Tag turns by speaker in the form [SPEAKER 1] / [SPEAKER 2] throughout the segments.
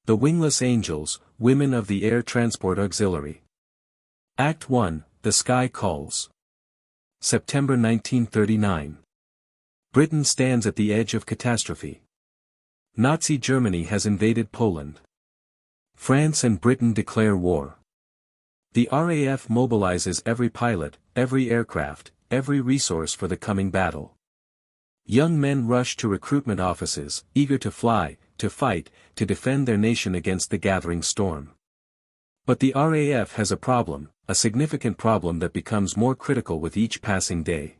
[SPEAKER 1] The Wingless Angels, Women of the Air Transport Auxiliary. Act 1, The Sky Calls. September 1939. Britain stands at the edge of catastrophe. Nazi Germany has invaded Poland. France and Britain declare war. The RAF mobilizes every pilot, every aircraft, every resource for the coming battle. Young men rush to recruitment offices, eager to fly, to fight, to defend their nation against the gathering storm. But the RAF has a problem, a significant problem that becomes more critical with each passing day.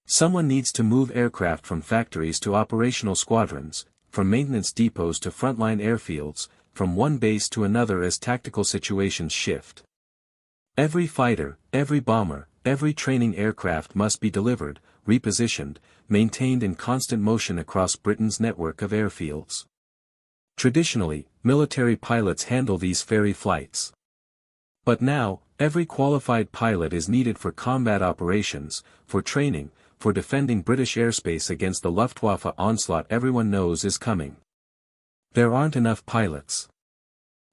[SPEAKER 1] Someone needs to move aircraft from factories to operational squadrons, from maintenance depots to frontline airfields, from one base to another as tactical situations shift. Every fighter, every bomber, every training aircraft must be delivered, repositioned, maintained in constant motion across Britain's network of airfields. Traditionally, military pilots handle these ferry flights. But now, every qualified pilot is needed for combat operations, for training, for defending British airspace against the Luftwaffe onslaught everyone knows is coming. There aren't enough pilots.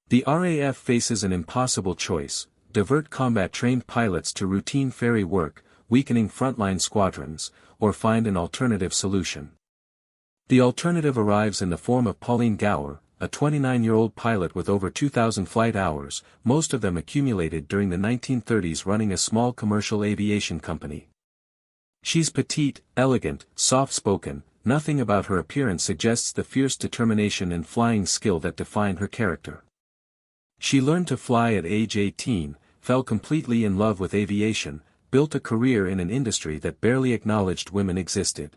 [SPEAKER 1] The RAF faces an impossible choice: divert combat-trained pilots to routine ferry work, weakening frontline squadrons, or find an alternative solution. The alternative arrives in the form of Pauline Gower, a 29-year-old pilot with over 2,000 flight hours, most of them accumulated during the 1930s running a small commercial aviation company. She's petite, elegant, soft-spoken, nothing about her appearance suggests the fierce determination and flying skill that define her character. She learned to fly at age 18, fell completely in love with aviation, built a career in an industry that barely acknowledged women existed.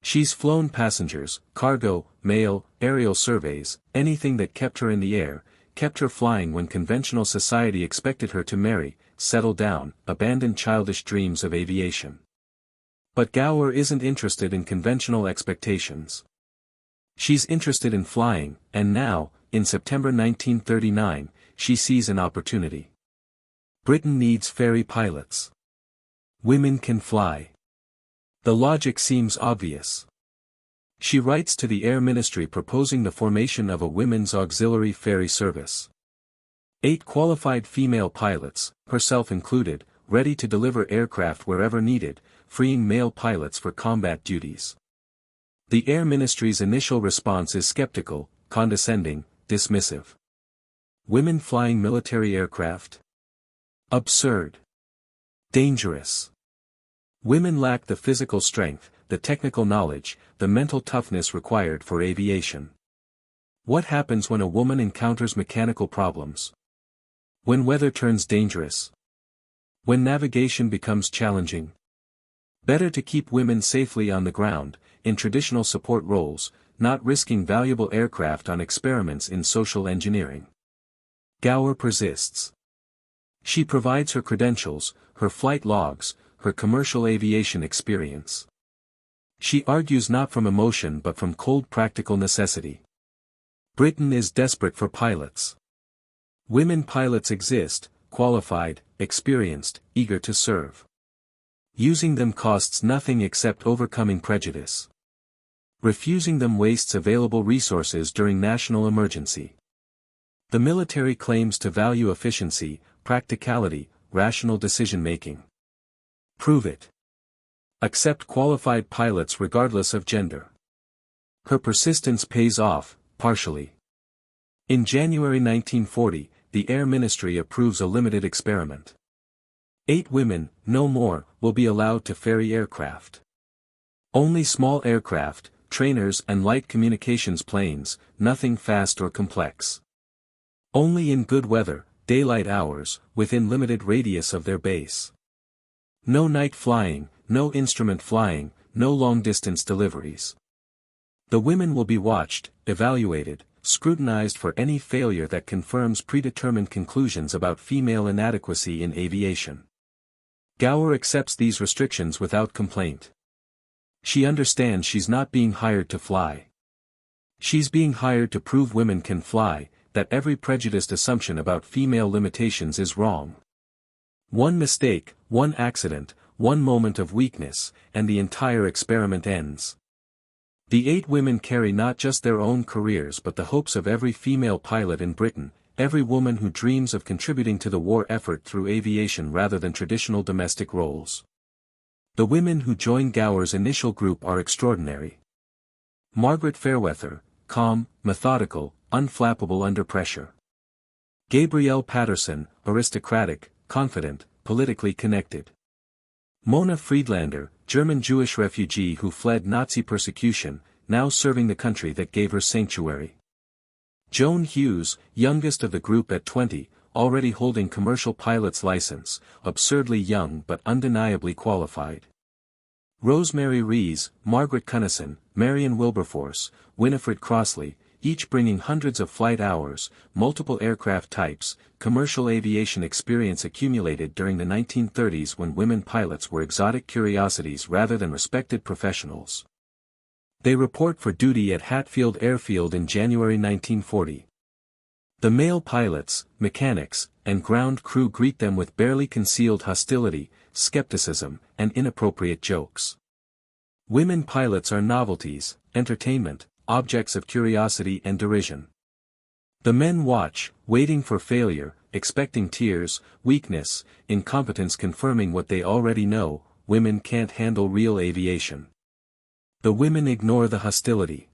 [SPEAKER 1] She's flown passengers, cargo, mail, aerial surveys, anything that kept her in the air, kept her flying when conventional society expected her to marry, settle down, abandon childish dreams of aviation. But Gower isn't interested in conventional expectations. She's interested in flying, and now, in September 1939, she sees an opportunity. Britain needs ferry pilots. Women can fly. The logic seems obvious. She writes to the Air Ministry proposing the formation of a women's auxiliary ferry service. 8 qualified female pilots, herself included, ready to deliver aircraft wherever needed, freeing male pilots for combat duties. The Air Ministry's initial response is skeptical, condescending, dismissive. Women flying military aircraft? Absurd. Dangerous. Women lack the physical strength, the technical knowledge, the mental toughness required for aviation. What happens when a woman encounters mechanical problems? When weather turns dangerous? When navigation becomes challenging? Better to keep women safely on the ground, in traditional support roles, not risking valuable aircraft on experiments in social engineering. Gower persists. She provides her credentials, her flight logs, her commercial aviation experience. She argues not from emotion but from cold practical necessity. Britain is desperate for pilots. Women pilots exist, qualified, experienced, eager to serve. Using them costs nothing except overcoming prejudice. Refusing them wastes available resources during national emergency. The military claims to value efficiency, practicality, rational decision-making. Prove it. Accept qualified pilots regardless of gender. Her persistence pays off, partially. In January 1940, the Air Ministry approves a limited experiment. 8 women, no more, will be allowed to ferry aircraft. Only small aircraft, trainers and light communications planes, nothing fast or complex. Only in good weather, daylight hours, within limited radius of their base. No night flying, no instrument flying, no long-distance deliveries. The women will be watched, evaluated, scrutinized for any failure that confirms predetermined conclusions about female inadequacy in aviation. Gower accepts these restrictions without complaint. She understands she's not being hired to fly. She's being hired to prove women can fly, that every prejudiced assumption about female limitations is wrong. One mistake, one accident, one moment of weakness, and the entire experiment ends. The 8 women carry not just their own careers but the hopes of every female pilot in Britain, every woman who dreams of contributing to the war effort through aviation rather than traditional domestic roles. The women who join Gower's initial group are extraordinary. Margaret Fairweather, calm, methodical, unflappable under pressure. Gabrielle Patterson, aristocratic, confident, politically connected. Mona Friedlander, German Jewish refugee who fled Nazi persecution, now serving the country that gave her sanctuary. Joan Hughes, youngest of the group at 20, already holding commercial pilot's license, absurdly young but undeniably qualified. Rosemary Rees, Margaret Cunnison, Marion Wilberforce, Winifred Crossley, each bringing hundreds of flight hours, multiple aircraft types, commercial aviation experience accumulated during the 1930s when women pilots were exotic curiosities rather than respected professionals. They report for duty at Hatfield Airfield in January 1940. The male pilots, mechanics, and ground crew greet them with barely concealed hostility, skepticism, and inappropriate jokes. Women pilots are novelties, entertainment, objects of curiosity and derision. The men watch, waiting for failure, expecting tears, weakness, incompetence confirming what they already know: women can't handle real aviation. The women ignore the hostility.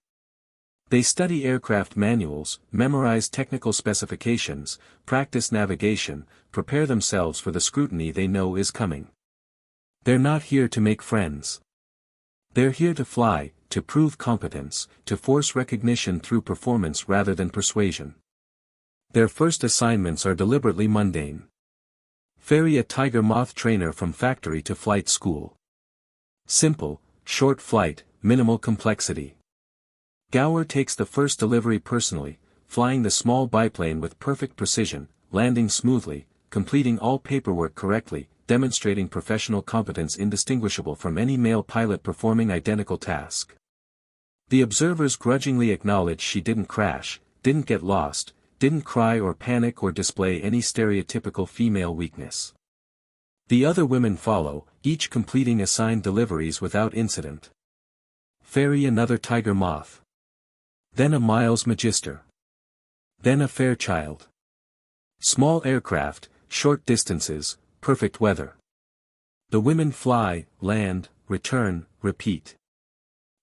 [SPEAKER 1] They study aircraft manuals, memorize technical specifications, practice navigation, prepare themselves for the scrutiny they know is coming. They're not here to make friends. They're here to fly, to prove competence, to force recognition through performance rather than persuasion. Their first assignments are deliberately mundane. Ferry a Tiger Moth trainer from factory to flight school. Simple, short flight, minimal complexity. Gower takes the first delivery personally, flying the small biplane with perfect precision, landing smoothly, completing all paperwork correctly, demonstrating professional competence indistinguishable from any male pilot performing identical task. The observers grudgingly acknowledge she didn't crash, didn't get lost, didn't cry or panic or display any stereotypical female weakness. The other women follow, each completing assigned deliveries without incident. Ferry another Tiger Moth. Then a Miles Magister. Then a Fairchild. Small aircraft, short distances, perfect weather. The women fly, land, return, repeat.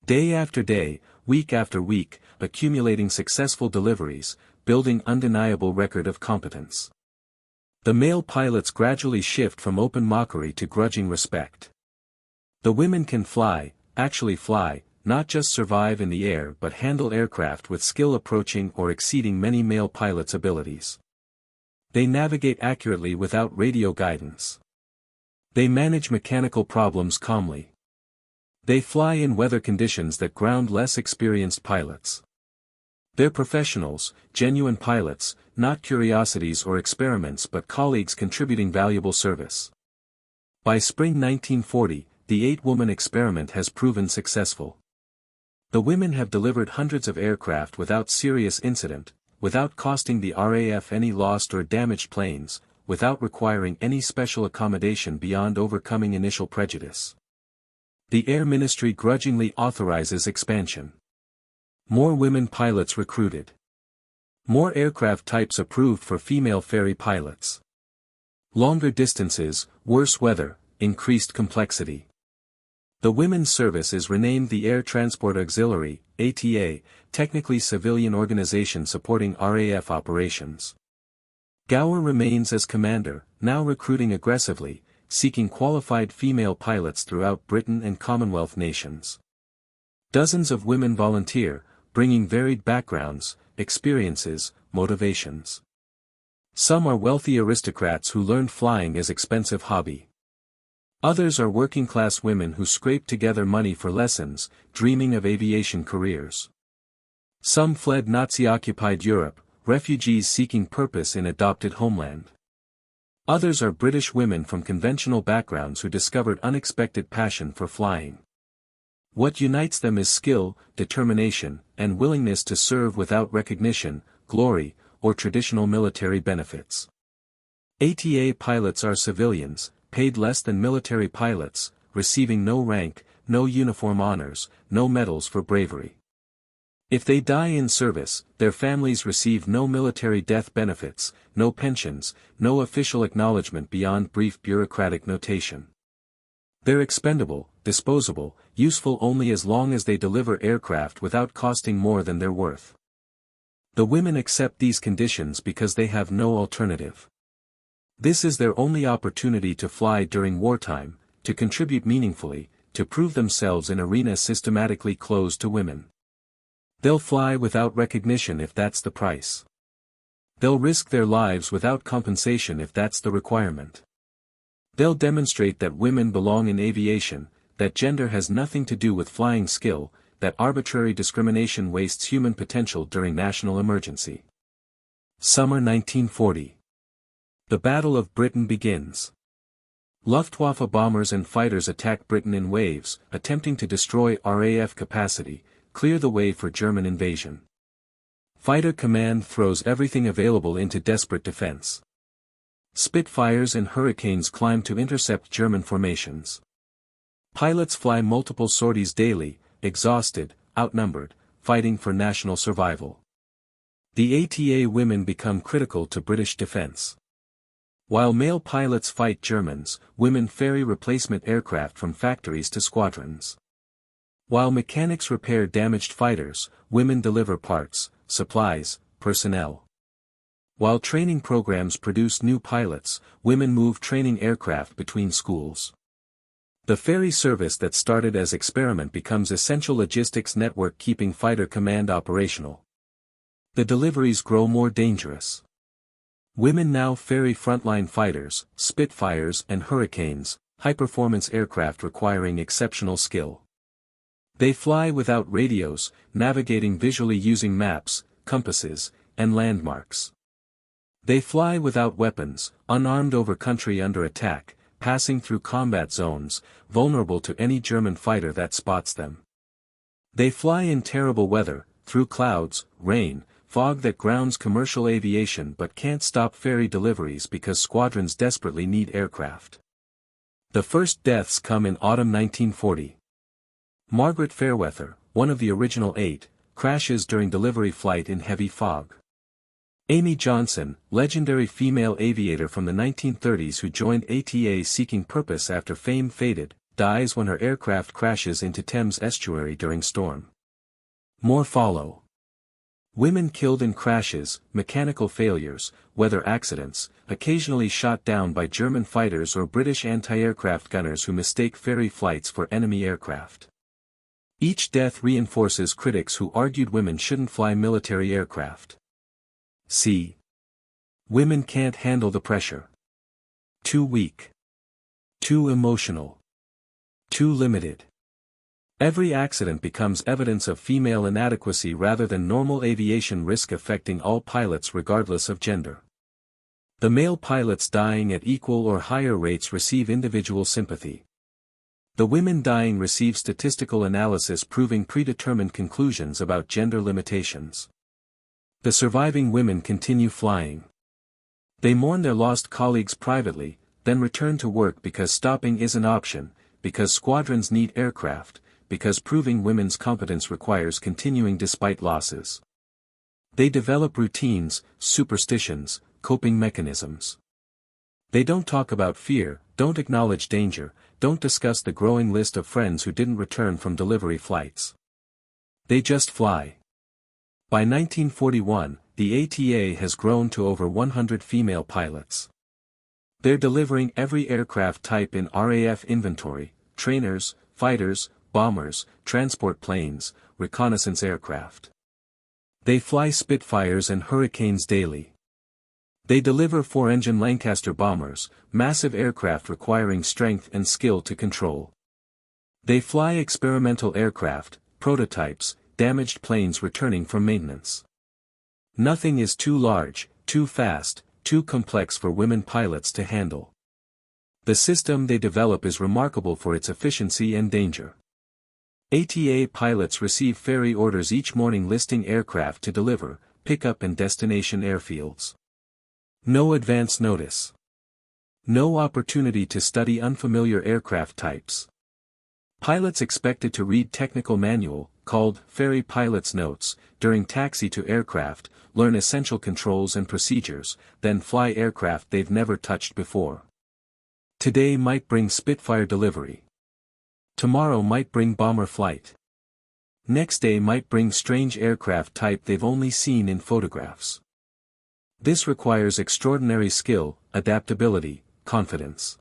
[SPEAKER 1] Day after day, week after week, accumulating successful deliveries, building undeniable record of competence. The male pilots gradually shift from open mockery to grudging respect. The women can fly, actually fly, not just survive in the air but handle aircraft with skill approaching or exceeding many male pilots' abilities. They navigate accurately without radio guidance. They manage mechanical problems calmly. They fly in weather conditions that ground less experienced pilots. They're professionals, genuine pilots, not curiosities or experiments but colleagues contributing valuable service. By spring 1940, the 8-woman experiment has proven successful. The women have delivered hundreds of aircraft without serious incident, without costing the RAF any lost or damaged planes, without requiring any special accommodation beyond overcoming initial prejudice. The Air Ministry grudgingly authorizes expansion. More women pilots recruited. More aircraft types approved for female ferry pilots. Longer distances, worse weather, increased complexity. The women's service is renamed the Air Transport Auxiliary, ATA, technically civilian organization supporting RAF operations. Gower remains as commander, now recruiting aggressively, seeking qualified female pilots throughout Britain and Commonwealth nations. Dozens of women volunteer, bringing varied backgrounds, experiences, motivations. Some are wealthy aristocrats who learned flying as expensive hobby. Others are working-class women who scrape together money for lessons, dreaming of aviation careers. Some fled Nazi-occupied Europe, refugees seeking purpose in adopted homeland. Others are British women from conventional backgrounds who discovered unexpected passion for flying. What unites them is skill, determination, and willingness to serve without recognition, glory, or traditional military benefits. ATA pilots are civilians, paid less than military pilots, receiving no rank, no uniform honors, no medals for bravery. If they die in service, their families receive no military death benefits, no pensions, no official acknowledgement beyond brief bureaucratic notation. They're expendable, disposable, useful only as long as they deliver aircraft without costing more than they're worth. The women accept these conditions because they have no alternative. This is their only opportunity to fly during wartime, to contribute meaningfully, to prove themselves in arenas systematically closed to women. They'll fly without recognition if that's the price. They'll risk their lives without compensation if that's the requirement. They'll demonstrate that women belong in aviation, that gender has nothing to do with flying skill, that arbitrary discrimination wastes human potential during national emergency. Summer 1940. The Battle of Britain begins. Luftwaffe bombers and fighters attack Britain in waves, attempting to destroy RAF capacity, clear the way for German invasion. Fighter Command throws everything available into desperate defense. Spitfires and Hurricanes climb to intercept German formations. Pilots fly multiple sorties daily, exhausted, outnumbered, fighting for national survival. The ATA women become critical to British defense. While male pilots fight Germans, women ferry replacement aircraft from factories to squadrons. While mechanics repair damaged fighters, women deliver parts, supplies, personnel. While training programs produce new pilots, women move training aircraft between schools. The ferry service that started as experiment becomes essential logistics network keeping Fighter Command operational. The deliveries grow more dangerous. Women now ferry frontline fighters, Spitfires and Hurricanes, high-performance aircraft requiring exceptional skill. They fly without radios, navigating visually using maps, compasses, and landmarks. They fly without weapons, unarmed over country under attack, passing through combat zones, vulnerable to any German fighter that spots them. They fly in terrible weather, through clouds, rain, fog that grounds commercial aviation but can't stop ferry deliveries because squadrons desperately need aircraft. The first deaths come in autumn 1940. Margaret Fairweather, one of the original 8, crashes during delivery flight in heavy fog. Amy Johnson, legendary female aviator from the 1930s who joined ATA seeking purpose after fame faded, dies when her aircraft crashes into Thames estuary during storm. More follow. Women killed in crashes, mechanical failures, weather accidents, occasionally shot down by German fighters or British anti-aircraft gunners who mistake ferry flights for enemy aircraft. Each death reinforces critics who argued women shouldn't fly military aircraft. C. Women can't handle the pressure. Too weak. Too emotional. Too limited. Every accident becomes evidence of female inadequacy rather than normal aviation risk affecting all pilots regardless of gender. The male pilots dying at equal or higher rates receive individual sympathy. The women dying receive statistical analysis proving predetermined conclusions about gender limitations. The surviving women continue flying. They mourn their lost colleagues privately, then return to work because stopping is an option, because squadrons need aircraft, because proving women's competence requires continuing despite losses. They develop routines, superstitions, coping mechanisms. They don't talk about fear, don't acknowledge danger, don't discuss the growing list of friends who didn't return from delivery flights. They just fly. By 1941, the ATA has grown to over 100 female pilots. They're delivering every aircraft type in RAF inventory: trainers, fighters, bombers, transport planes, reconnaissance aircraft. They fly Spitfires and Hurricanes daily. They deliver 4-engine Lancaster bombers, massive aircraft requiring strength and skill to control. They fly experimental aircraft, prototypes, damaged planes returning from maintenance. Nothing is too large, too fast, too complex for women pilots to handle. The system they develop is remarkable for its efficiency and danger. ATA pilots receive ferry orders each morning listing aircraft to deliver, pickup and destination airfields. No advance notice. No opportunity to study unfamiliar aircraft types. Pilots expected to read technical manual, called ferry pilot's notes, during taxi to aircraft, learn essential controls and procedures, then fly aircraft they've never touched before. Today might bring Spitfire delivery. Tomorrow might bring bomber flight. Next day might bring strange aircraft type they've only seen in photographs. This requires extraordinary skill, adaptability, confidence.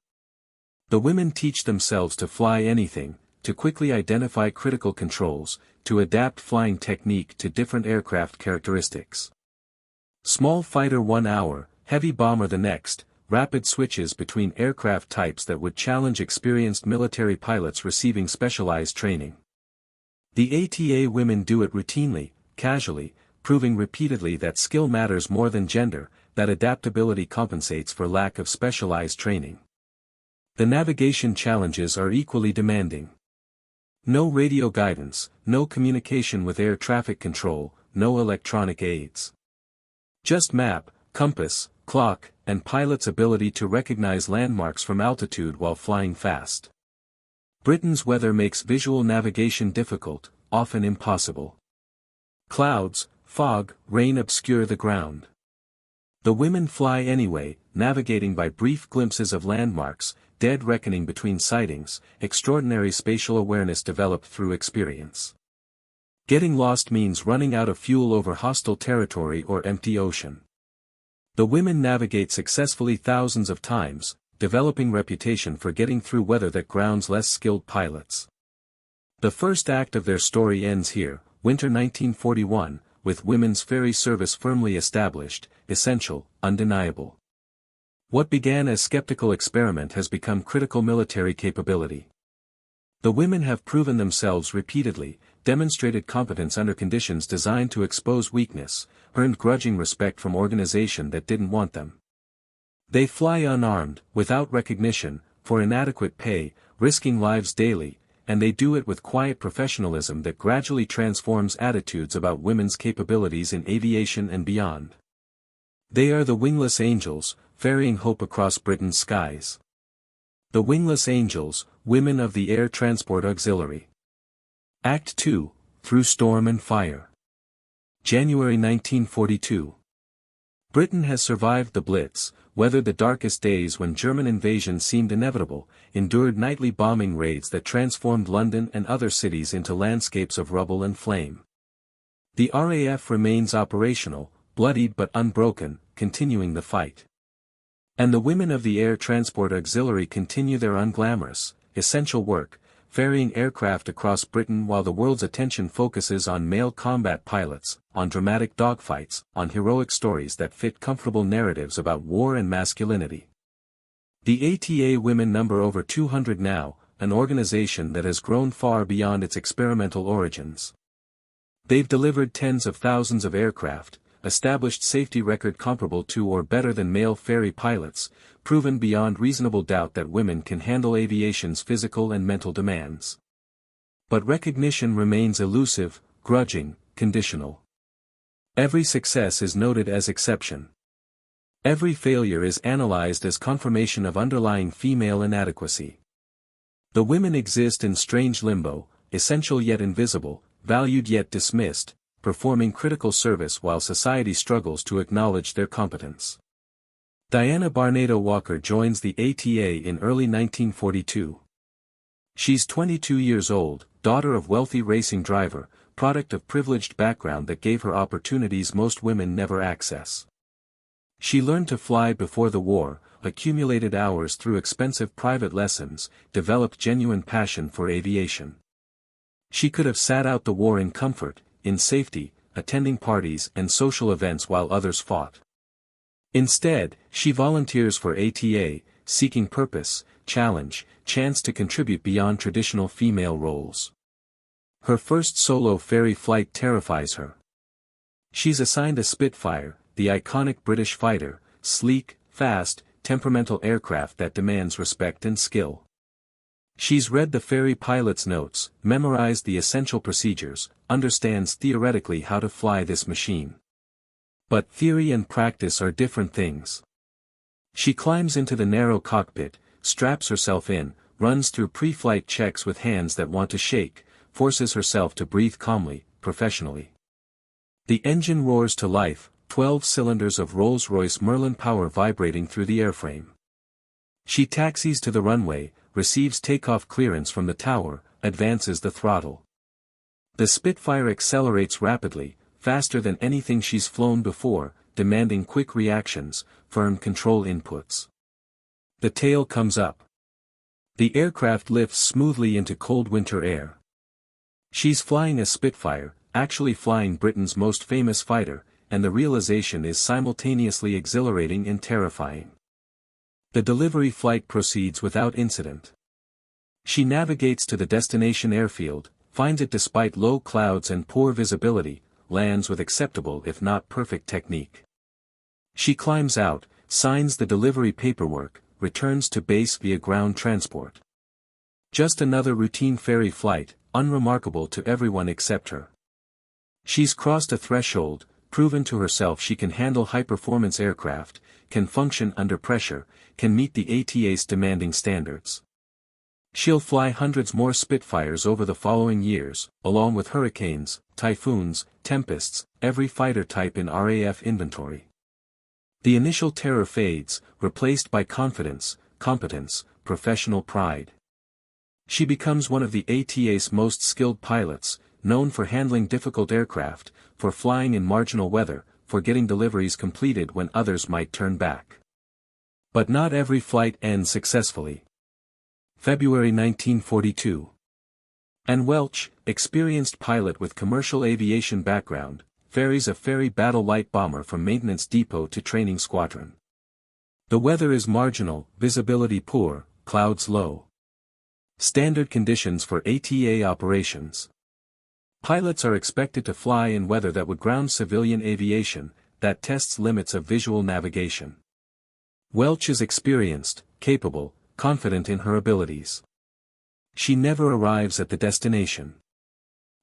[SPEAKER 1] The women teach themselves to fly anything, to quickly identify critical controls, to adapt flying technique to different aircraft characteristics. Small fighter 1 hour, heavy bomber the next, rapid switches between aircraft types that would challenge experienced military pilots receiving specialized training. The ATA women do it routinely, casually, proving repeatedly that skill matters more than gender, that adaptability compensates for lack of specialized training. The navigation challenges are equally demanding. No radio guidance, no communication with air traffic control, no electronic aids. Just map, compass, clock, and pilot's ability to recognize landmarks from altitude while flying fast. Britain's weather makes visual navigation difficult, often impossible. Clouds, fog, rain obscure the ground. The women fly anyway, navigating by brief glimpses of landmarks, dead reckoning between sightings, extraordinary spatial awareness developed through experience. Getting lost means running out of fuel over hostile territory or empty ocean. The women navigate successfully thousands of times, developing reputation for getting through weather that grounds less skilled pilots. The first act of their story ends here, winter 1941, with women's ferry service firmly established, essential, undeniable. What began as skeptical experiment has become critical military capability. The women have proven themselves repeatedly, demonstrated competence under conditions designed to expose weakness, earned grudging respect from organization that didn't want them. They fly unarmed, without recognition, for inadequate pay, risking lives daily, and they do it with quiet professionalism that gradually transforms attitudes about women's capabilities in aviation and beyond. They are the wingless angels, ferrying hope across Britain's skies. The wingless angels, women of the Air Transport Auxiliary. Act 2, Through Storm and Fire. January 1942. Britain has survived the Blitz, weathered the darkest days when German invasion seemed inevitable, endured nightly bombing raids that transformed London and other cities into landscapes of rubble and flame. The RAF remains operational, bloodied but unbroken, continuing the fight. And the women of the Air Transport Auxiliary continue their unglamorous, essential work, ferrying aircraft across Britain while the world's attention focuses on male combat pilots, on dramatic dogfights, on heroic stories that fit comfortable narratives about war and masculinity. The ATA women number over 200 now, an organization that has grown far beyond its experimental origins. They've delivered tens of thousands of aircraft, established safety record comparable to or better than male ferry pilots, proven beyond reasonable doubt that women can handle aviation's physical and mental demands. But recognition remains elusive, grudging, conditional. Every success is noted as exception. Every failure is analyzed as confirmation of underlying female inadequacy. The women exist in strange limbo, essential yet invisible, valued yet dismissed, performing critical service while society struggles to acknowledge their competence. Diana Barnado Walker joins the ATA in early 1942. She's 22 years old, daughter of wealthy racing driver, product of privileged background that gave her opportunities most women never access. She learned to fly before the war, accumulated hours through expensive private lessons, developed genuine passion for aviation. She could have sat out the war in comfort, in safety, attending parties and social events while others fought. Instead, she volunteers for ATA, seeking purpose, challenge, chance to contribute beyond traditional female roles. Her first solo ferry flight terrifies her. She's assigned a Spitfire, the iconic British fighter, sleek, fast, temperamental aircraft that demands respect and skill. She's read the ferry pilot's notes, memorized the essential procedures, understands theoretically how to fly this machine. But theory and practice are different things. She climbs into the narrow cockpit, straps herself in, runs through pre-flight checks with hands that want to shake, forces herself to breathe calmly, professionally. The engine roars to life, 12 cylinders of Rolls-Royce Merlin power vibrating through the airframe. She taxis to the runway, receives takeoff clearance from the tower, advances the throttle. The Spitfire accelerates rapidly, faster than anything she's flown before, demanding quick reactions, firm control inputs. The tail comes up. The aircraft lifts smoothly into cold winter air. She's flying a Spitfire, actually flying Britain's most famous fighter, and the realization is simultaneously exhilarating and terrifying. The delivery flight proceeds without incident. She navigates to the destination airfield, finds it despite low clouds and poor visibility, lands with acceptable if not perfect technique. She climbs out, signs the delivery paperwork, returns to base via ground transport. Just another routine ferry flight, unremarkable to everyone except her. She's crossed a threshold, proven to herself she can handle high-performance aircraft, can function under pressure, can meet the ATA's demanding standards. She'll fly hundreds more Spitfires over the following years, along with hurricanes, typhoons, tempests, every fighter type in RAF inventory. The initial terror fades, replaced by confidence, competence, professional pride. She becomes one of the ATA's most skilled pilots, known for handling difficult aircraft, for flying in marginal weather, for getting deliveries completed when others might turn back. But not every flight ends successfully. February 1942. Anne Welch, experienced pilot with commercial aviation background, ferries a ferry battle light bomber from maintenance depot to training squadron. The weather is marginal, visibility poor, clouds low. Standard conditions for ATA operations. Pilots are expected to fly in weather that would ground civilian aviation, that tests limits of visual navigation. Welch is experienced, capable, confident in her abilities. She never arrives at the destination.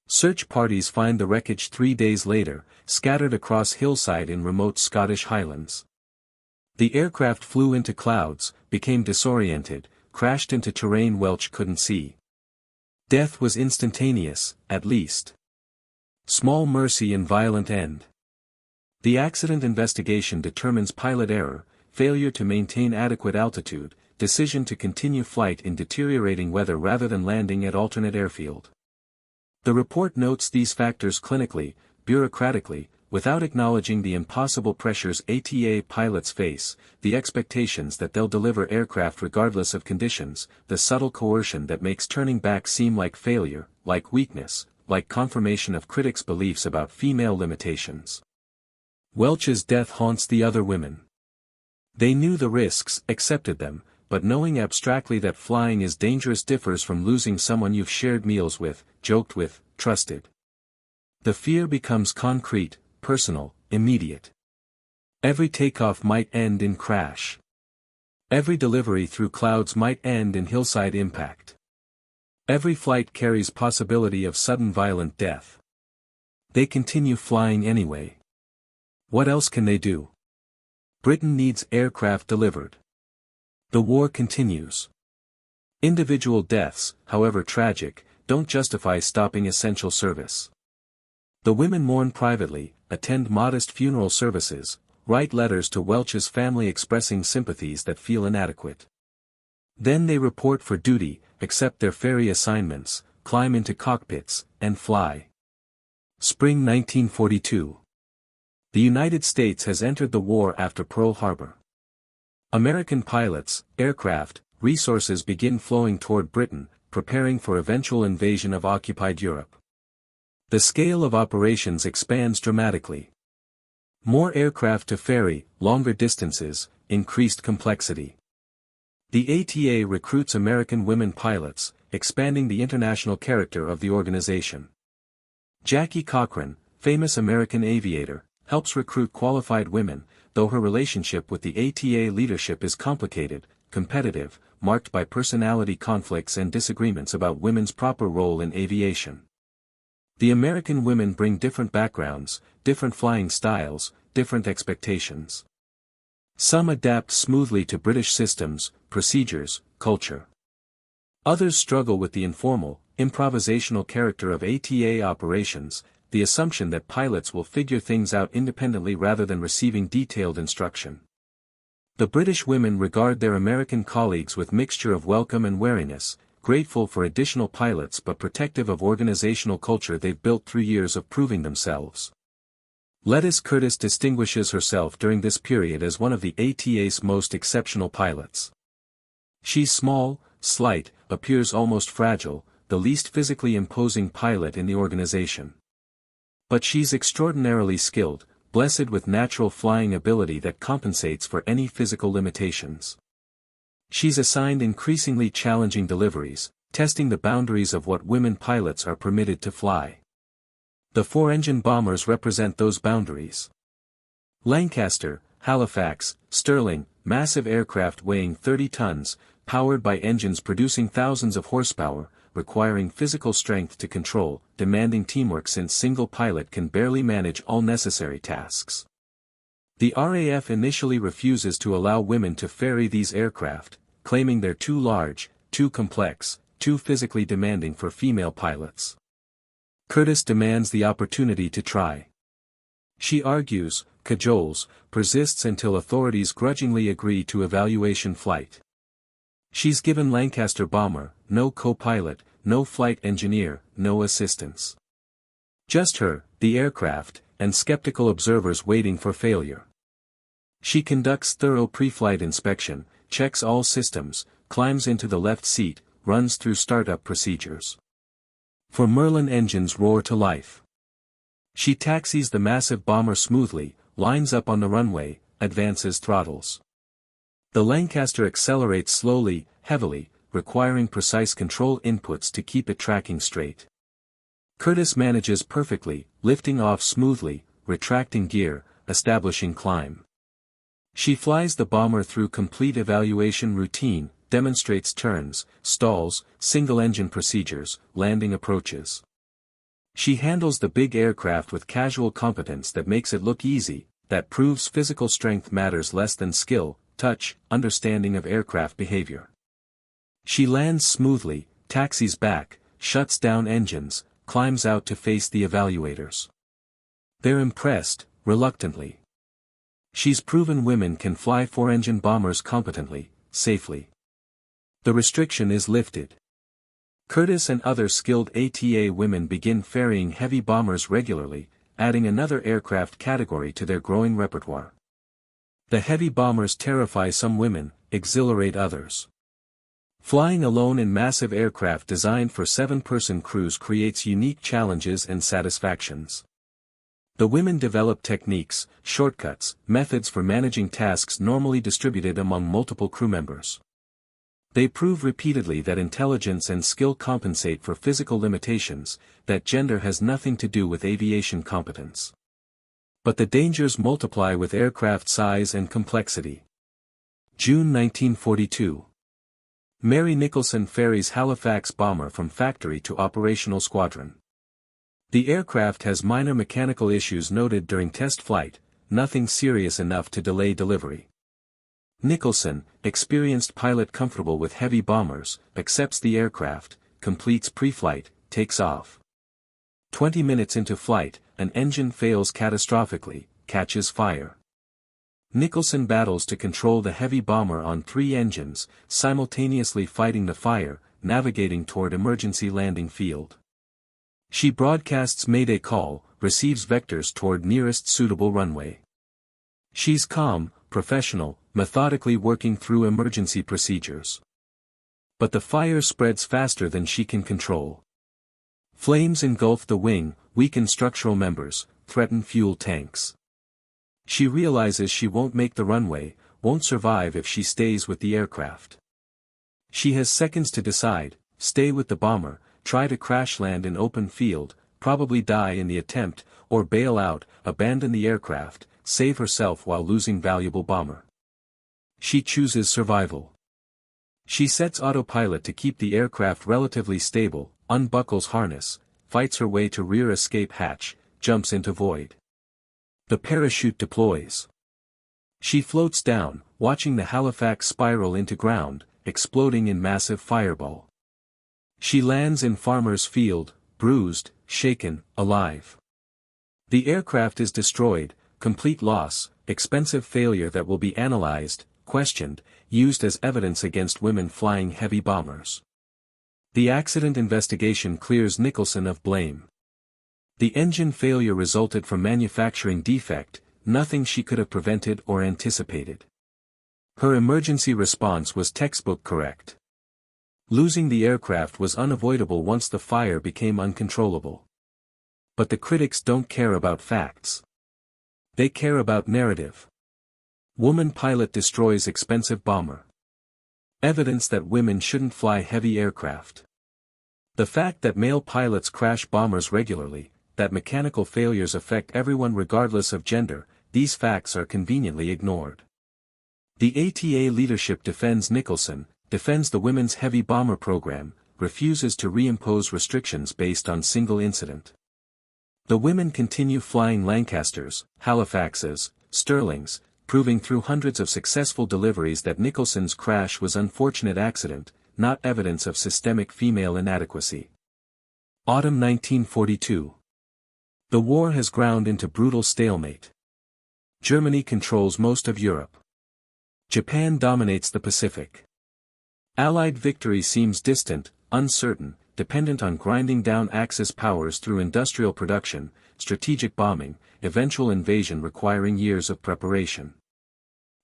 [SPEAKER 1] Search parties find the wreckage 3 days later, scattered across hillside in remote Scottish Highlands. The aircraft flew into clouds, became disoriented, crashed into terrain Welch couldn't see. Death was instantaneous, at least. Small mercy and violent end. The accident investigation determines pilot error, failure to maintain adequate altitude, decision to continue flight in deteriorating weather rather than landing at alternate airfield. The report notes these factors clinically, bureaucratically, without acknowledging the impossible pressures ATA pilots face, the expectations that they'll deliver aircraft regardless of conditions, the subtle coercion that makes turning back seem like failure, like weakness, like confirmation of critics' beliefs about female limitations. Welch's death haunts the other women. They knew the risks, accepted them, but knowing abstractly that flying is dangerous differs from losing someone you've shared meals with, joked with, trusted. The fear becomes concrete, personal, immediate. Every takeoff might end in crash. Every delivery through clouds might end in hillside impact. Every flight carries possibility of sudden violent death. They continue flying anyway. What else can they do? Britain needs aircraft delivered. The war continues. Individual deaths, however tragic, don't justify stopping essential service. The women mourn privately, attend modest funeral services, write letters to Welch's family expressing sympathies that feel inadequate. Then they report for duty, accept their ferry assignments, climb into cockpits, and fly. Spring 1942. The United States has entered the war after Pearl Harbor. American pilots, aircraft, resources begin flowing toward Britain, preparing for eventual invasion of occupied Europe. The scale of operations expands dramatically. More aircraft to ferry, longer distances, increased complexity. The ATA recruits American women pilots, expanding the international character of the organization. Jackie Cochran, famous American aviator, helps recruit qualified women, though her relationship with the ATA leadership is complicated, competitive, marked by personality conflicts and disagreements about women's proper role in aviation. The American women bring different backgrounds, different flying styles, different expectations. Some adapt smoothly to British systems, procedures, culture. Others struggle with the informal, improvisational character of ATA operations, the assumption that pilots will figure things out independently rather than receiving detailed instruction. The British women regard their American colleagues with mixture of welcome and wariness, grateful for additional pilots but protective of organizational culture they've built through years of proving themselves. Lettice Curtis distinguishes herself during this period as one of the ATA's most exceptional pilots. She's small, slight, appears almost fragile, the least physically imposing pilot in the organization. But she's extraordinarily skilled, blessed with natural flying ability that compensates for any physical limitations. She's assigned increasingly challenging deliveries, testing the boundaries of what women pilots are permitted to fly. The four-engine bombers represent those boundaries. Lancaster, Halifax, Stirling, massive aircraft weighing 30 tons, powered by engines producing thousands of horsepower, requiring physical strength to control, demanding teamwork since single pilot can barely manage all necessary tasks. The RAF initially refuses to allow women to ferry these aircraft, claiming they're too large, too complex, too physically demanding for female pilots. Curtis demands the opportunity to try. She argues, cajoles, persists until authorities grudgingly agree to evaluation flight. She's given Lancaster bomber, no co-pilot, no flight engineer, no assistance. Just her, the aircraft, and skeptical observers waiting for failure. She conducts thorough pre-flight inspection, checks all systems, climbs into the left seat, runs through startup procedures. For Merlin engines roar to life. She taxis the massive bomber smoothly, lines up on the runway, advances throttles. The Lancaster accelerates slowly, heavily, requiring precise control inputs to keep it tracking straight. Curtis manages perfectly, lifting off smoothly, retracting gear, establishing climb. She flies the bomber through complete evaluation routine, demonstrates turns, stalls, single-engine procedures, landing approaches. She handles the big aircraft with casual competence that makes it look easy, that proves physical strength matters less than skill, touch, understanding of aircraft behavior. She lands smoothly, taxis back, shuts down engines, climbs out to face the evaluators. They're impressed, reluctantly. She's proven women can fly four-engine bombers competently, safely. The restriction is lifted. Curtis and other skilled ATA women begin ferrying heavy bombers regularly, adding another aircraft category to their growing repertoire. The heavy bombers terrify some women, exhilarate others. Flying alone in massive aircraft designed for 7-person crews creates unique challenges and satisfactions. The women develop techniques, shortcuts, methods for managing tasks normally distributed among multiple crew members. They prove repeatedly that intelligence and skill compensate for physical limitations, that gender has nothing to do with aviation competence. But the dangers multiply with aircraft size and complexity. June 1942. Mary Nicholson ferries Halifax bomber from factory to operational squadron. The aircraft has minor mechanical issues noted during test flight, nothing serious enough to delay delivery. Nicholson, experienced pilot comfortable with heavy bombers, accepts the aircraft, completes pre-flight, takes off. 20 minutes into flight, an engine fails catastrophically, catches fire. Nicholson battles to control the heavy bomber on 3 engines, simultaneously fighting the fire, navigating toward emergency landing field. She broadcasts Mayday call, receives vectors toward nearest suitable runway. She's calm, professional, methodically working through emergency procedures. But the fire spreads faster than she can control. Flames engulf the wing, weaken structural members, threaten fuel tanks. She realizes she won't make the runway, won't survive if she stays with the aircraft. She has seconds to decide, stay with the bomber, try to crash land in open field, probably die in the attempt, or bail out, abandon the aircraft, save herself while losing valuable bomber. She chooses survival. She sets autopilot to keep the aircraft relatively stable, unbuckles harness, fights her way to rear escape hatch, jumps into void. The parachute deploys. She floats down, watching the Halifax spiral into ground, exploding in massive fireball. She lands in Farmer's Field, bruised, shaken, alive. The aircraft is destroyed, complete loss, expensive failure that will be analyzed, questioned, used as evidence against women flying heavy bombers. The accident investigation clears Nicholson of blame. The engine failure resulted from manufacturing defect, nothing she could have prevented or anticipated. Her emergency response was textbook correct. Losing the aircraft was unavoidable once the fire became uncontrollable. But the critics don't care about facts. They care about narrative. Woman pilot destroys expensive bomber. Evidence that women shouldn't fly heavy aircraft. The fact that male pilots crash bombers regularly, that mechanical failures affect everyone regardless of gender, these facts are conveniently ignored. The ATA leadership defends Nicholson, defends the women's heavy bomber program, refuses to reimpose restrictions based on single incident. The women continue flying Lancasters, Halifaxes, Sterlings, proving through hundreds of successful deliveries that Nicholson's crash was unfortunate accident, not evidence of systemic female inadequacy. Autumn 1942. The war has ground into brutal stalemate. Germany controls most of Europe. Japan dominates the Pacific. Allied victory seems distant, uncertain, dependent on grinding down Axis powers through industrial production, strategic bombing, eventual invasion requiring years of preparation.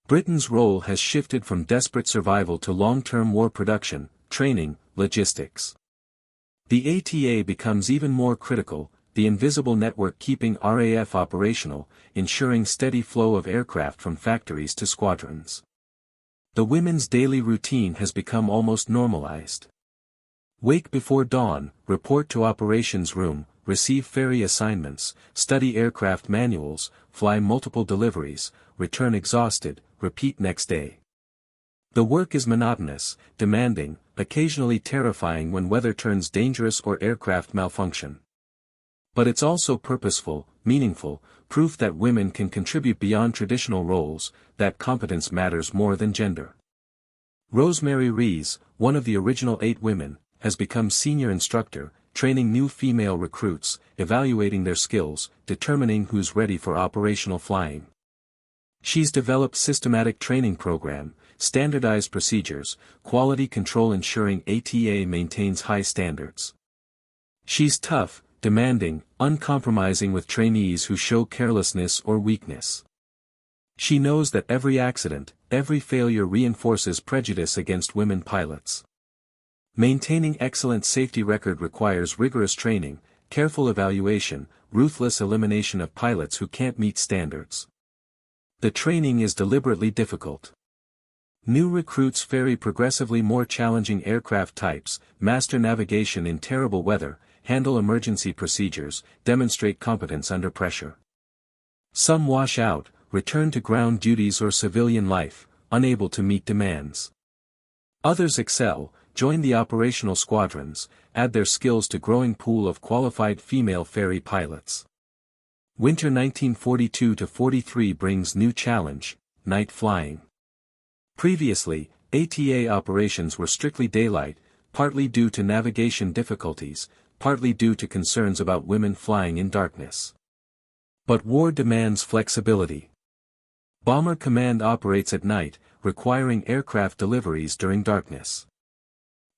[SPEAKER 1] Britain's role has shifted from desperate survival to long-term war production, training, logistics. The ATA becomes even more critical, the invisible network keeping RAF operational, ensuring steady flow of aircraft from factories to squadrons. The women's daily routine has become almost normalized. Wake before dawn, report to operations room, receive ferry assignments, study aircraft manuals, fly multiple deliveries, return exhausted, repeat next day. The work is monotonous, demanding, occasionally terrifying when weather turns dangerous or aircraft malfunction. But it's also purposeful, meaningful, proof that women can contribute beyond traditional roles, that competence matters more than gender. Rosemary Rees, one of the original 8 women, has become senior instructor, training new female recruits, evaluating their skills, determining who's ready for operational flying. She's developed systematic training program, standardized procedures, quality control ensuring ATA maintains high standards. She's tough, demanding, uncompromising with trainees who show carelessness or weakness. She knows that every accident, every failure reinforces prejudice against women pilots. Maintaining excellent safety record requires rigorous training, careful evaluation, ruthless elimination of pilots who can't meet standards. The training is deliberately difficult. New recruits ferry progressively more challenging aircraft types, master navigation in terrible weather, handle emergency procedures, demonstrate competence under pressure. Some wash out, return to ground duties or civilian life, unable to meet demands. Others excel, join the operational squadrons, add their skills to growing pool of qualified female ferry pilots. Winter 1942-43 brings new challenge, night flying. Previously, ATA operations were strictly daylight, partly due to navigation difficulties, partly due to concerns about women flying in darkness. But war demands flexibility. Bomber Command operates at night, requiring aircraft deliveries during darkness.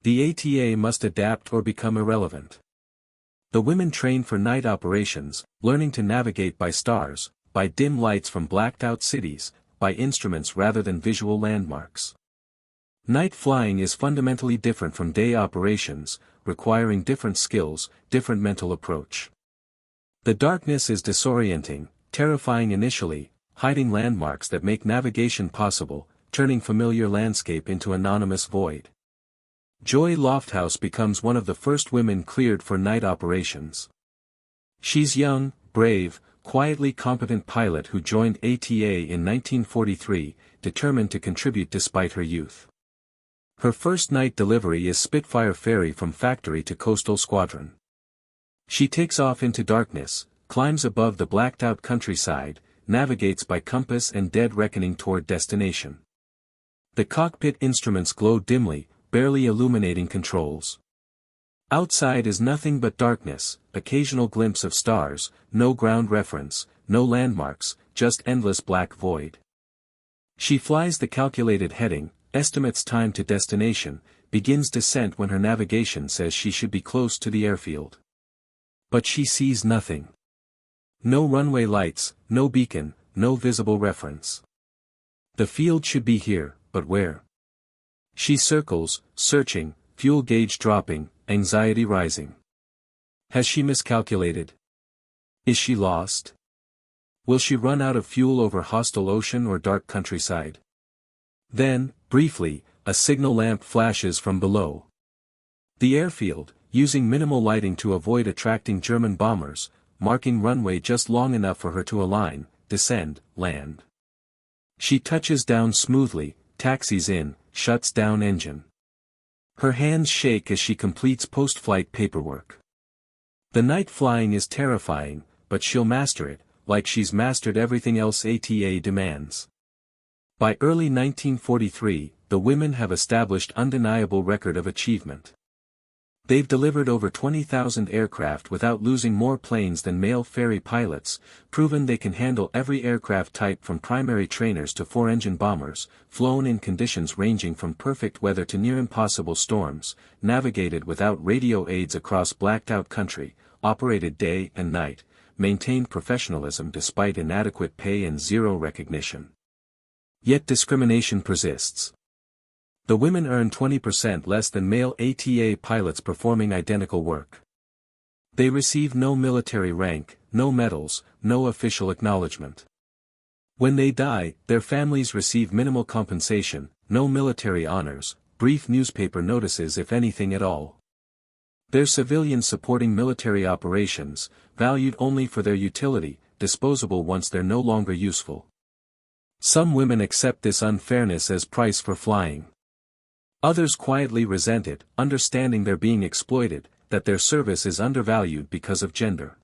[SPEAKER 1] The ATA must adapt or become irrelevant. The women train for night operations, learning to navigate by stars, by dim lights from blacked-out cities, by instruments rather than visual landmarks. Night flying is fundamentally different from day operations, requiring different skills, different mental approach. The darkness is disorienting, terrifying initially, hiding landmarks that make navigation possible, turning familiar landscape into anonymous void. Joy Lofthouse becomes one of the first women cleared for night operations. She's young, brave, quietly competent pilot who joined ATA in 1943, determined to contribute despite her youth. Her first night delivery is Spitfire ferry from factory to coastal squadron. She takes off into darkness, climbs above the blacked-out countryside, navigates by compass and dead reckoning toward destination. The cockpit instruments glow dimly, barely illuminating controls. Outside is nothing but darkness, occasional glimpse of stars, no ground reference, no landmarks, just endless black void. She flies the calculated heading, estimates time to destination, begins descent when her navigation says she should be close to the airfield. But she sees nothing. No runway lights, no beacon, no visible reference. The field should be here, but where? She circles, searching, fuel gauge dropping, anxiety rising. Has she miscalculated? Is she lost? Will she run out of fuel over hostile ocean or dark countryside? Then, briefly, a signal lamp flashes from below. The airfield, using minimal lighting to avoid attracting German bombers, marking runway just long enough for her to align, descend, land. She touches down smoothly, taxis in, shuts down engine. Her hands shake as she completes post-flight paperwork. The night flying is terrifying, but she'll master it, like she's mastered everything else ATA demands. By early 1943, the women have established undeniable record of achievement. They've delivered over 20,000 aircraft without losing more planes than male ferry pilots, proven they can handle every aircraft type from primary trainers to four-engine bombers, flown in conditions ranging from perfect weather to near-impossible storms, navigated without radio aids across blacked-out country, operated day and night, maintained professionalism despite inadequate pay and zero recognition. Yet discrimination persists. The women earn 20% less than male ATA pilots performing identical work. They receive no military rank, no medals, no official acknowledgement. When they die, their families receive minimal compensation, no military honors, brief newspaper notices if anything at all. They're civilians supporting military operations, valued only for their utility, disposable once they're no longer useful. Some women accept this unfairness as price for flying. Others quietly resent it, understanding they're being exploited, that their service is undervalued because of gender.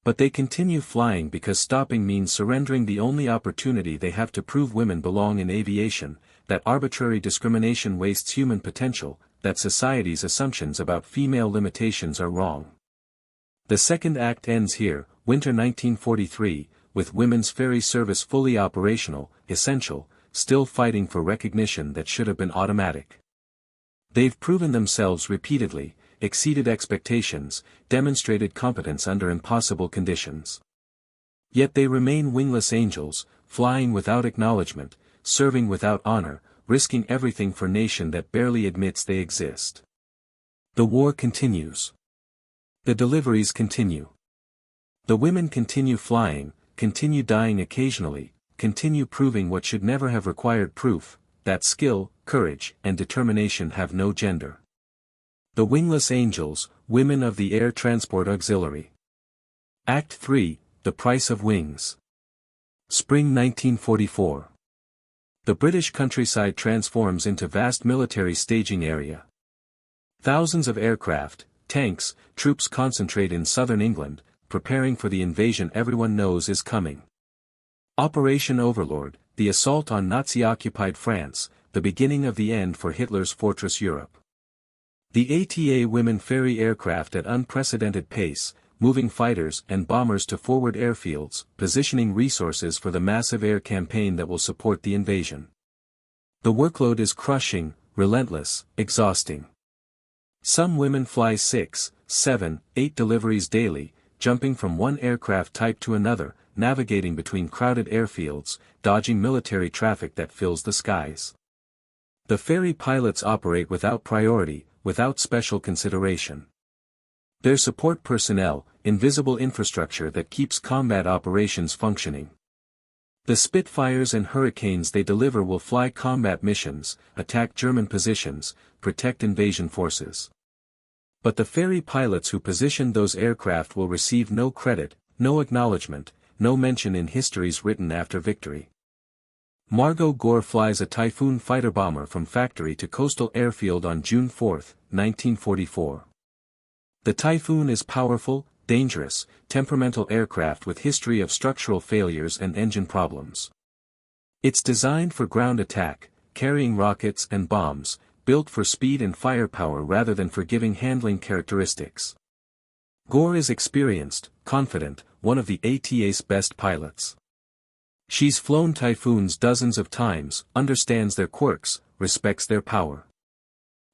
[SPEAKER 1] But they continue flying because stopping means surrendering the only opportunity they have to prove women belong in aviation, that arbitrary discrimination wastes human potential, that society's assumptions about female limitations are wrong. The second act ends here, winter 1943, with women's ferry service fully operational, essential, still fighting for recognition that should have been automatic. They've proven themselves repeatedly, exceeded expectations, demonstrated competence under impossible conditions. Yet they remain wingless angels, flying without acknowledgement, serving without honor, risking everything for nation that barely admits they exist. The war continues. The deliveries continue. The women continue flying, continue dying occasionally, continue proving what should never have required proof, that skill, courage, and determination have no gender. The Wingless Angels, Women of the Air Transport Auxiliary. Act 3, The Price of Wings. Spring 1944. The British countryside transforms into vast military staging area. Thousands of aircraft, tanks, troops concentrate in southern England, preparing for the invasion everyone knows is coming. Operation Overlord, the assault on Nazi-occupied France, the beginning of the end for Hitler's Fortress Europe. The ATA women ferry aircraft at unprecedented pace, moving fighters and bombers to forward airfields, positioning resources for the massive air campaign that will support the invasion. The workload is crushing, relentless, exhausting. Some women fly 6, 7, 8 deliveries daily, jumping from one aircraft type to another, navigating between crowded airfields, dodging military traffic that fills the skies. The ferry pilots operate without priority, without special consideration. Their support personnel, invisible infrastructure that keeps combat operations functioning. The Spitfires and Hurricanes they deliver will fly combat missions, attack German positions, protect invasion forces. But the ferry pilots who positioned those aircraft will receive no credit, no acknowledgement, no mention in histories written after victory. Margot Gore flies a Typhoon fighter bomber from factory to coastal airfield on June 4, 1944. The Typhoon is powerful, dangerous, temperamental aircraft with history of structural failures and engine problems. It's designed for ground attack, carrying rockets and bombs, built for speed and firepower rather than for giving handling characteristics. Gore is experienced, confident, one of the ATA's best pilots. She's flown Typhoons dozens of times, understands their quirks, respects their power.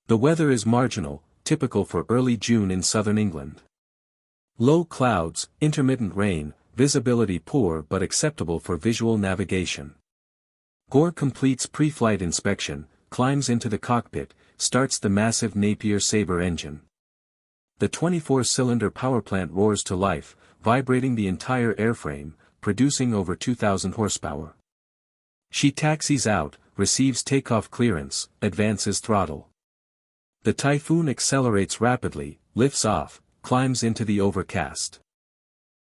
[SPEAKER 1] The weather is marginal, typical for early June in southern England. Low clouds, intermittent rain, visibility poor but acceptable for visual navigation. Gore completes pre-flight inspection, climbs into the cockpit, starts the massive Napier Sabre engine. The 24-cylinder powerplant roars to life, vibrating the entire airframe, producing over 2,000 horsepower. She taxis out, receives takeoff clearance, advances throttle. The Typhoon accelerates rapidly, lifts off, climbs into the overcast.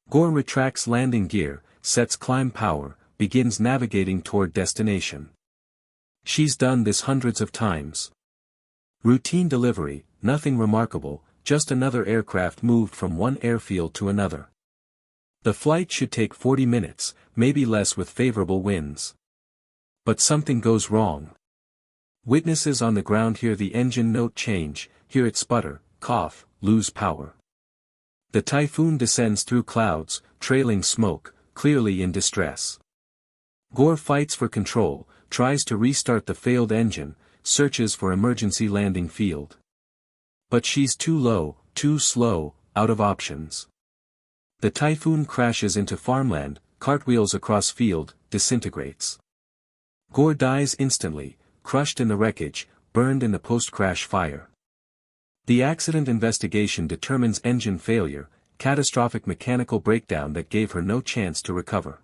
[SPEAKER 1] Gore retracts landing gear, sets climb power, begins navigating toward destination. She's done this hundreds of times. Routine delivery, nothing remarkable, just another aircraft moved from one airfield to another. The flight should take 40 minutes, maybe less with favorable winds. But something goes wrong. Witnesses on the ground hear the engine note change, hear it sputter, cough, lose power. The Typhoon descends through clouds, trailing smoke, clearly in distress. Gore fights for control, tries to restart the failed engine, searches for emergency landing field. But she's too low, too slow, out of options. The Typhoon crashes into farmland, cartwheels across field, disintegrates. Gore dies instantly, crushed in the wreckage, burned in the post-crash fire. The accident investigation determines engine failure, catastrophic mechanical breakdown that gave her no chance to recover.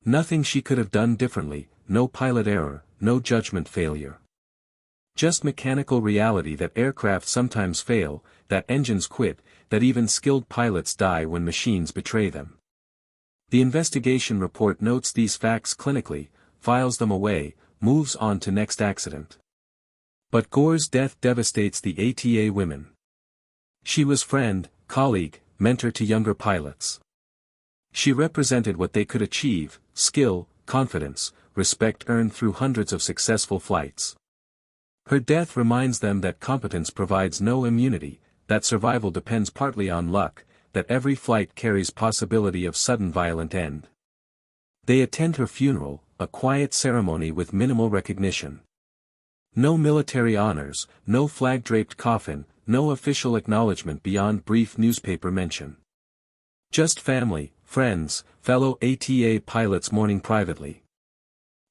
[SPEAKER 1] Nothing she could have done differently, no pilot error, no judgment failure. Just mechanical reality that aircraft sometimes fail, that engines quit, that even skilled pilots die when machines betray them. The investigation report notes these facts clinically, files them away, moves on to next accident. But Gore's death devastates the ATA women. She was friend, colleague, mentor to younger pilots. She represented what they could achieve, skill, confidence, respect earned through hundreds of successful flights. Her death reminds them that competence provides no immunity, that survival depends partly on luck, that every flight carries possibility of sudden violent end. They attend her funeral, a quiet ceremony with minimal recognition. No military honors, no flag-draped coffin, no official acknowledgement beyond brief newspaper mention. Just family, friends, fellow ATA pilots mourning privately.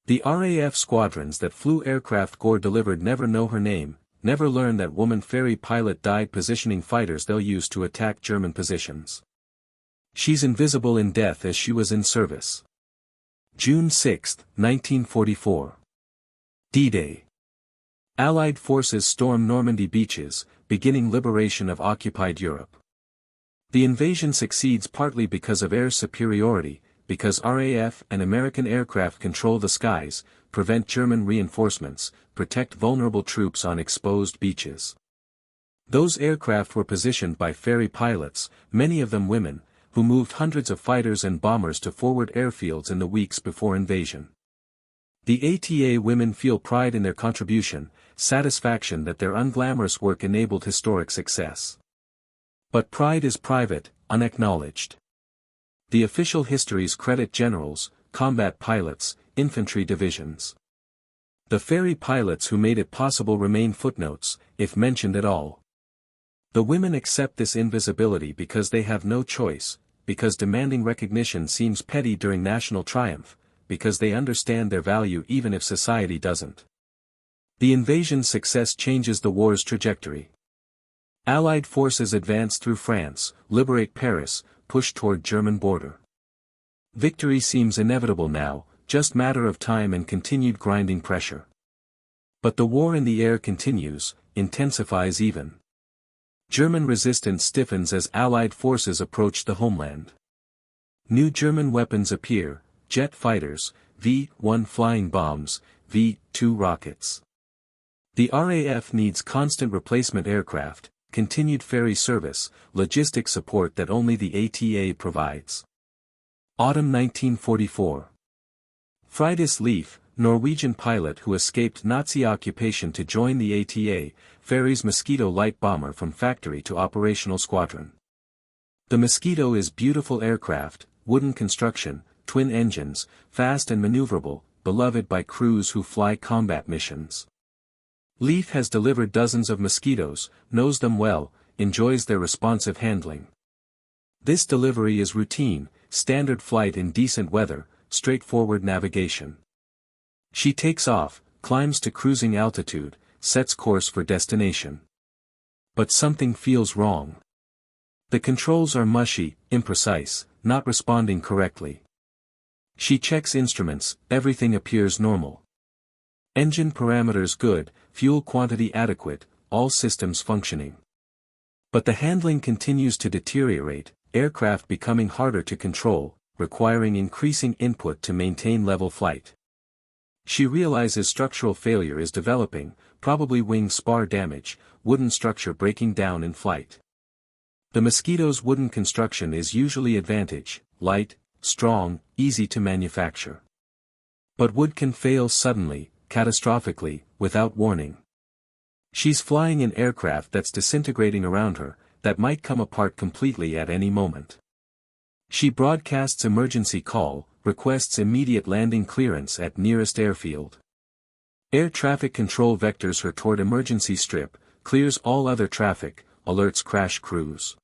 [SPEAKER 1] The RAF squadrons that flew aircraft Gore delivered never know her name, never learn that woman ferry pilot died positioning fighters they'll use to attack German positions. She's invisible in death as she was in service. June 6, 1944. D-Day. Allied forces storm Normandy beaches, beginning liberation of occupied Europe. The invasion succeeds partly because of air superiority, because RAF and American aircraft control the skies, prevent German reinforcements, protect vulnerable troops on exposed beaches. Those aircraft were positioned by ferry pilots, many of them women, who moved hundreds of fighters and bombers to forward airfields in the weeks before invasion. The ATA women feel pride in their contribution, satisfaction that their unglamorous work enabled historic success. But pride is private, unacknowledged. The official histories credit generals, combat pilots, infantry divisions. The ferry pilots who made it possible remain footnotes, if mentioned at all. The women accept this invisibility because they have no choice, because demanding recognition seems petty during national triumph, because they understand their value even if society doesn't. The invasion's success changes the war's trajectory. Allied forces advance through France, liberate Paris, push toward German border. Victory seems inevitable now, just matter of time and continued grinding pressure. But the war in the air continues, intensifies even. German resistance stiffens as Allied forces approach the homeland. New German weapons appear, jet fighters, V-1 flying bombs, V-2 rockets. The RAF needs constant replacement aircraft, continued ferry service, logistic support that only the ATA provides. Autumn 1944. Friedrich Lief, Norwegian pilot who escaped Nazi occupation to join the ATA, ferries Mosquito light bomber from factory to operational squadron. The Mosquito is beautiful aircraft, wooden construction, twin engines, fast and maneuverable, beloved by crews who fly combat missions. Leif has delivered dozens of Mosquitoes, knows them well, enjoys their responsive handling. This delivery is routine, standard flight in decent weather, straightforward navigation. She takes off, climbs to cruising altitude, sets course for destination. But something feels wrong. The controls are mushy, imprecise, not responding correctly. She checks instruments, everything appears normal. Engine parameters good, fuel quantity adequate, all systems functioning. But the handling continues to deteriorate, aircraft becoming harder to control, requiring increasing input to maintain level flight. She realizes structural failure is developing, probably wing spar damage, wooden structure breaking down in flight. The Mosquito's wooden construction is usually advantage, light, strong, easy to manufacture. But wood can fail suddenly, catastrophically, without warning. She's flying an aircraft that's disintegrating around her, that might come apart completely at any moment. She broadcasts emergency call, requests immediate landing clearance at nearest airfield. Air traffic control vectors her toward emergency strip, clears all other traffic, alerts crash crews.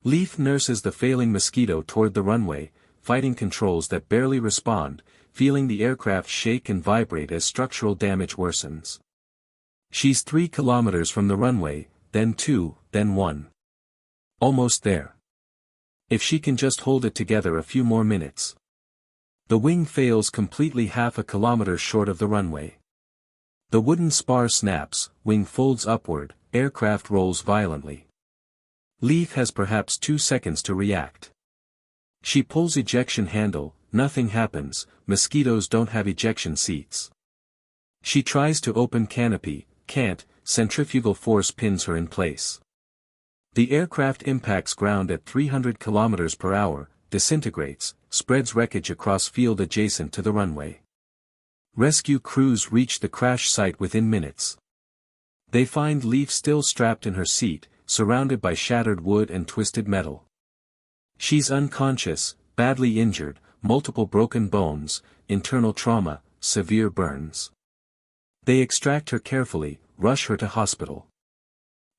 [SPEAKER 1] Leif nurses the failing Mosquito toward the runway, fighting controls that barely respond, feeling the aircraft shake and vibrate as structural damage worsens. She's 3 kilometers from the runway, then 2, then 1. Almost there. If she can just hold it together a few more minutes. The wing fails completely, half a kilometer short of the runway. The wooden spar snaps, wing folds upward, aircraft rolls violently. Leif has perhaps 2 seconds to react. She pulls ejection handle, nothing happens, Mosquitoes don't have ejection seats. She tries to open canopy, can't, centrifugal force pins her in place. The aircraft impacts ground at 300 km per hour, disintegrates, spreads wreckage across field adjacent to the runway. Rescue crews reach the crash site within minutes. They find Leif still strapped in her seat, surrounded by shattered wood and twisted metal. She's unconscious, badly injured, multiple broken bones, internal trauma, severe burns. They extract her carefully, rush her to hospital.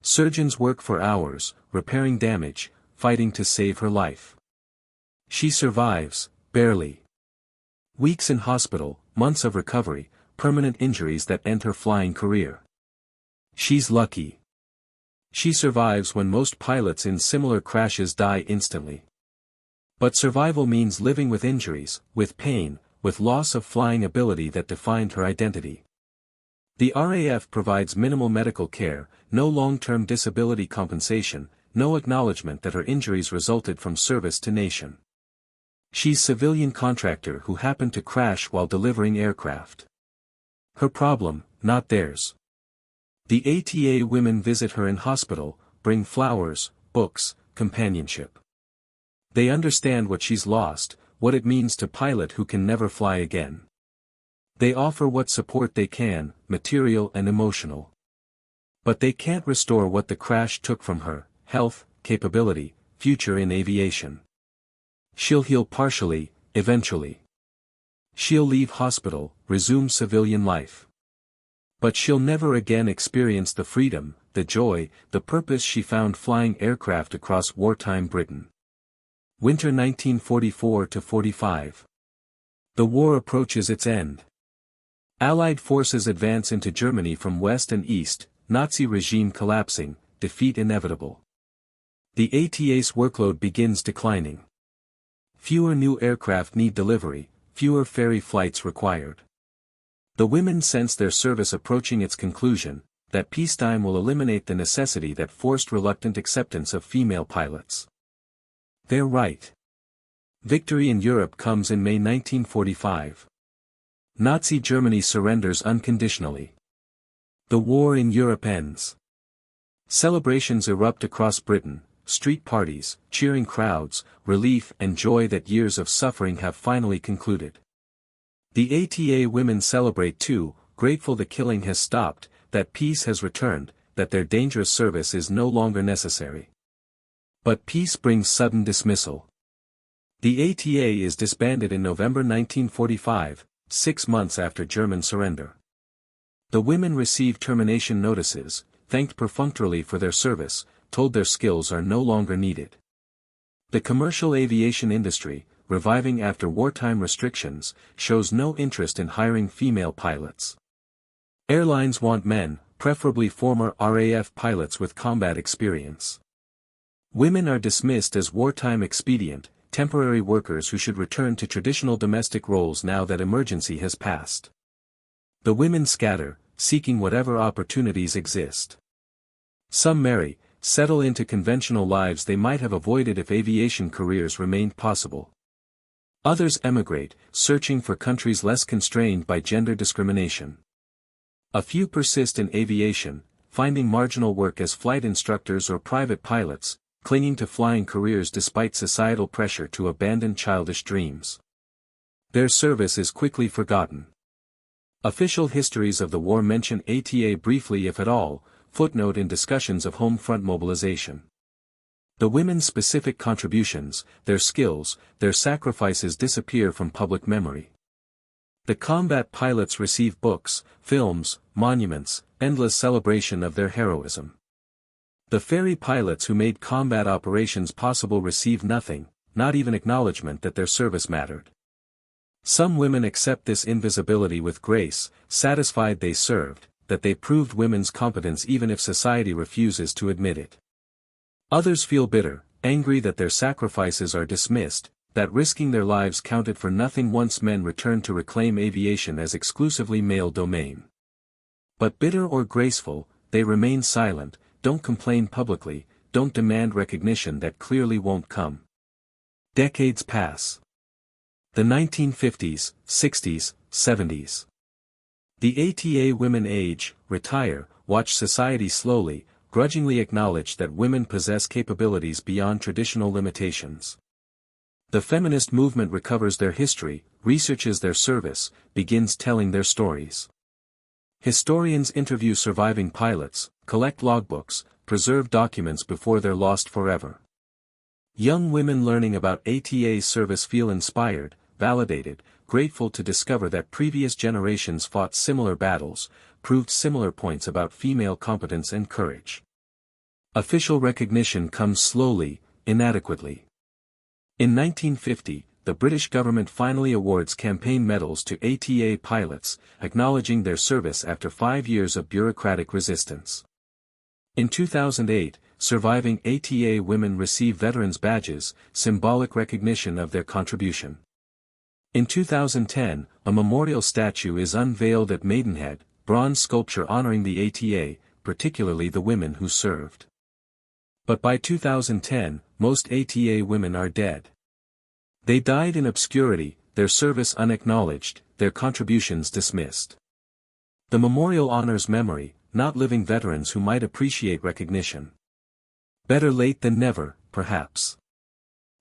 [SPEAKER 1] Surgeons work for hours, repairing damage, fighting to save her life. She survives, barely. Weeks in hospital, months of recovery, permanent injuries that end her flying career. She's lucky. She survives when most pilots in similar crashes die instantly. But survival means living with injuries, with pain, with loss of flying ability that defined her identity. The RAF provides minimal medical care, no long-term disability compensation, no acknowledgement that her injuries resulted from service to nation. She's civilian contractor who happened to crash while delivering aircraft. Her problem, not theirs. The ATA women visit her in hospital, bring flowers, books, companionship. They understand what she's lost, what it means to pilot who can never fly again. They offer what support they can, material and emotional. But they can't restore what the crash took from her, health, capability, future in aviation. She'll heal partially, eventually. She'll leave hospital, resume civilian life. But she'll never again experience the freedom, the joy, the purpose she found flying aircraft across wartime Britain. Winter 1944-45. The war approaches its end. Allied forces advance into Germany from west and east, Nazi regime collapsing, defeat inevitable. The ATA's workload begins declining. Fewer new aircraft need delivery, fewer ferry flights required. The women sense their service approaching its conclusion, that peacetime will eliminate the necessity that forced reluctant acceptance of female pilots. They're right. Victory in Europe comes in May 1945. Nazi Germany surrenders unconditionally. The war in Europe ends. Celebrations erupt across Britain, street parties, cheering crowds, relief and joy that years of suffering have finally concluded. The ATA women celebrate too, grateful the killing has stopped, that peace has returned, that their dangerous service is no longer necessary. But peace brings sudden dismissal. The ATA is disbanded in November 1945, 6 months after German surrender. The women receive termination notices, thanked perfunctorily for their service, told their skills are no longer needed. The commercial aviation industry, reviving after wartime restrictions, shows no interest in hiring female pilots. Airlines want men, preferably former RAF pilots with combat experience. Women are dismissed as wartime expedient, temporary workers who should return to traditional domestic roles now that emergency has passed. The women scatter, seeking whatever opportunities exist. Some marry, settle into conventional lives they might have avoided if aviation careers remained possible. Others emigrate, searching for countries less constrained by gender discrimination. A few persist in aviation, finding marginal work as flight instructors or private pilots, clinging to flying careers despite societal pressure to abandon childish dreams. Their service is quickly forgotten. Official histories of the war mention ATA briefly if at all, footnote in discussions of home front mobilization. The women's specific contributions, their skills, their sacrifices disappear from public memory. The combat pilots receive books, films, monuments, endless celebration of their heroism. The ferry pilots who made combat operations possible receive nothing, not even acknowledgement that their service mattered. Some women accept this invisibility with grace, satisfied they served, that they proved women's competence even if society refuses to admit it. Others feel bitter, angry that their sacrifices are dismissed, that risking their lives counted for nothing once men returned to reclaim aviation as exclusively male domain. But bitter or graceful, they remain silent, don't complain publicly, don't demand recognition that clearly won't come. Decades pass. The 1950s, 60s, 70s. The ATA women age, retire, watch society slowly, grudgingly acknowledge that women possess capabilities beyond traditional limitations. The feminist movement recovers their history, researches their service, begins telling their stories. Historians interview surviving pilots, collect logbooks, preserve documents before they're lost forever. Young women learning about ATA's service feel inspired, validated, grateful to discover that previous generations fought similar battles, proved similar points about female competence and courage. Official recognition comes slowly, inadequately. In 1950, the British government finally awards campaign medals to ATA pilots, acknowledging their service after 5 years of bureaucratic resistance. In 2008, surviving ATA women receive veterans badges, symbolic recognition of their contribution. In 2010, a memorial statue is unveiled at Maidenhead, bronze sculpture honoring the ATA, particularly the women who served. But by 2010, most ATA women are dead. They died in obscurity, their service unacknowledged, their contributions dismissed. The memorial honors memory, not living veterans who might appreciate recognition. Better late than never, perhaps.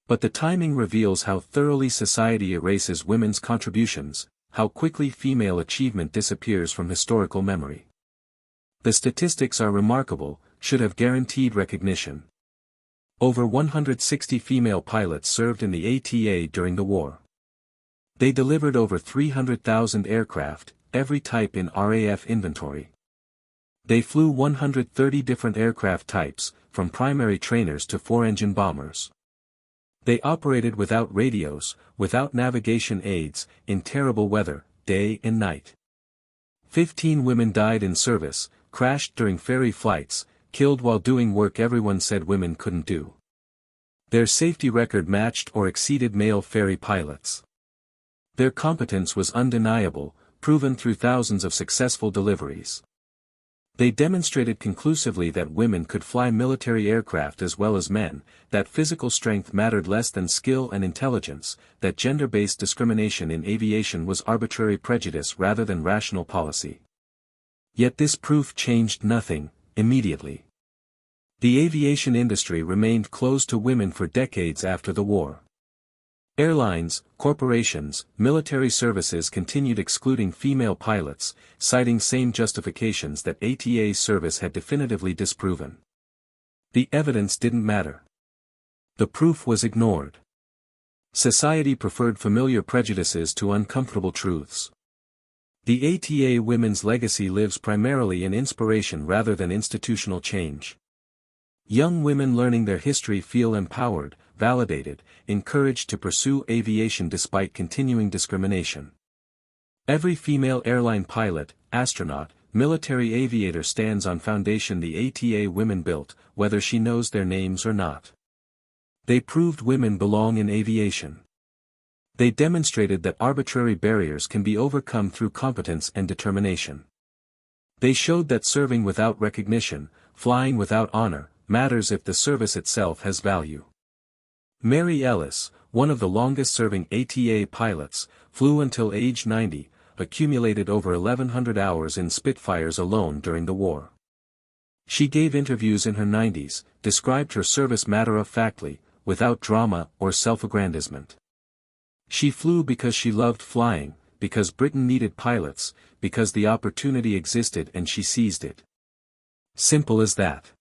[SPEAKER 1] But the timing reveals how thoroughly society erases women's contributions, how quickly female achievement disappears from historical memory. The statistics are remarkable, should have guaranteed recognition. Over 160 female pilots served in the ATA during the war. They delivered over 300,000 aircraft, every type in RAF inventory. They flew 130 different aircraft types, from primary trainers to four-engine bombers. They operated without radios, without navigation aids, in terrible weather, day and night. 15 women died in service, crashed during ferry flights, killed while doing work everyone said women couldn't do. Their safety record matched or exceeded male ferry pilots. Their competence was undeniable, proven through thousands of successful deliveries. They demonstrated conclusively that women could fly military aircraft as well as men, that physical strength mattered less than skill and intelligence, that gender-based discrimination in aviation was arbitrary prejudice rather than rational policy. Yet this proof changed nothing, immediately. The aviation industry remained closed to women for decades after the war. Airlines, corporations, military services continued excluding female pilots, citing same justifications that ATA service had definitively disproven. The evidence didn't matter. The proof was ignored. Society preferred familiar prejudices to uncomfortable truths. The ATA women's legacy lives primarily in inspiration rather than institutional change. Young women learning their history feel empowered, validated, encouraged to pursue aviation despite continuing discrimination. Every female airline pilot, astronaut, military aviator stands on foundation the ATA women built, whether she knows their names or not. They proved women belong in aviation. They demonstrated that arbitrary barriers can be overcome through competence and determination. They showed that serving without recognition, flying without honor, matters if the service itself has value. Mary Ellis, one of the longest-serving ATA pilots, flew until age 90, accumulated over 1,100 hours in Spitfires alone during the war. She gave interviews in her 90s, described her service matter-of-factly, without drama or self-aggrandizement. She flew because she loved flying, because Britain needed pilots, because the opportunity existed and she seized it. Simple as that.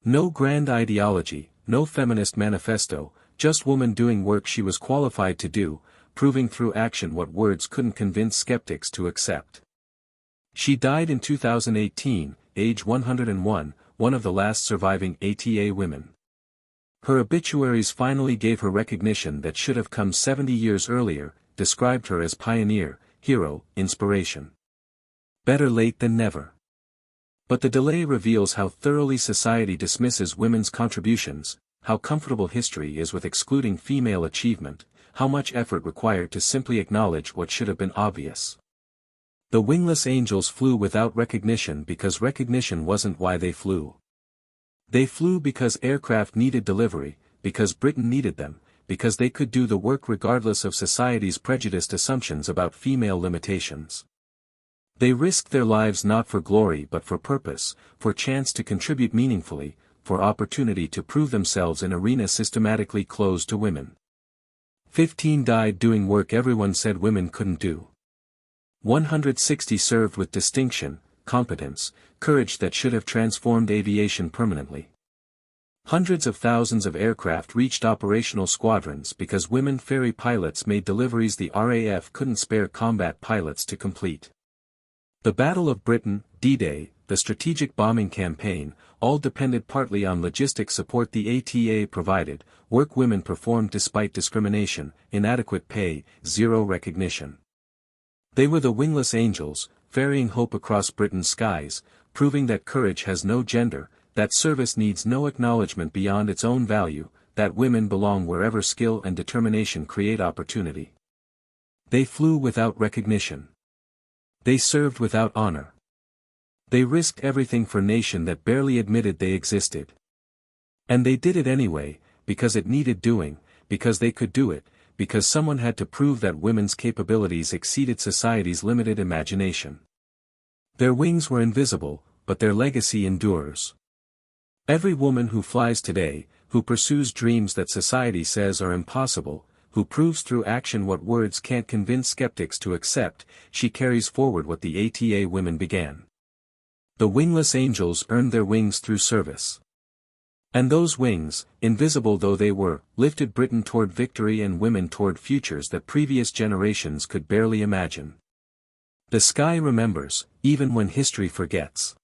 [SPEAKER 1] No grand ideology, no feminist manifesto, just woman doing work she was qualified to do, proving through action what words couldn't convince skeptics to accept. She died in 2018, age 101, one of the last surviving ATA women. Her obituaries finally gave her recognition that should have come 70 years earlier, described her as pioneer, hero, inspiration. Better late than never. But the delay reveals how thoroughly society dismisses women's contributions, how comfortable history is with excluding female achievement, how much effort required to simply acknowledge what should have been obvious. The wingless angels flew without recognition because recognition wasn't why they flew. They flew because aircraft needed delivery, because Britain needed them, because they could do the work regardless of society's prejudiced assumptions about female limitations. They risked their lives not for glory but for purpose, for chance to contribute meaningfully, for opportunity to prove themselves in arenas systematically closed to women. 15 died doing work everyone said women couldn't do. 160 served with distinction, competence, courage that should have transformed aviation permanently. Hundreds of thousands of aircraft reached operational squadrons because women ferry pilots made deliveries the RAF couldn't spare combat pilots to complete. The Battle of Britain, D-Day, the strategic bombing campaign, all depended partly on logistic support the ATA provided, work women performed despite discrimination, inadequate pay, zero recognition. They were the wingless angels, ferrying hope across Britain's skies, proving that courage has no gender, that service needs no acknowledgement beyond its own value, that women belong wherever skill and determination create opportunity. They flew without recognition. They served without honor. They risked everything for a nation that barely admitted they existed. And they did it anyway, because it needed doing, because they could do it, because someone had to prove that women's capabilities exceeded society's limited imagination. Their wings were invisible, but their legacy endures. Every woman who flies today, who pursues dreams that society says are impossible, who proves through action what words can't convince skeptics to accept, she carries forward what the ATA women began. The wingless angels earned their wings through service. And those wings, invisible though they were, lifted Britain toward victory and women toward futures that previous generations could barely imagine. The sky remembers, even when history forgets.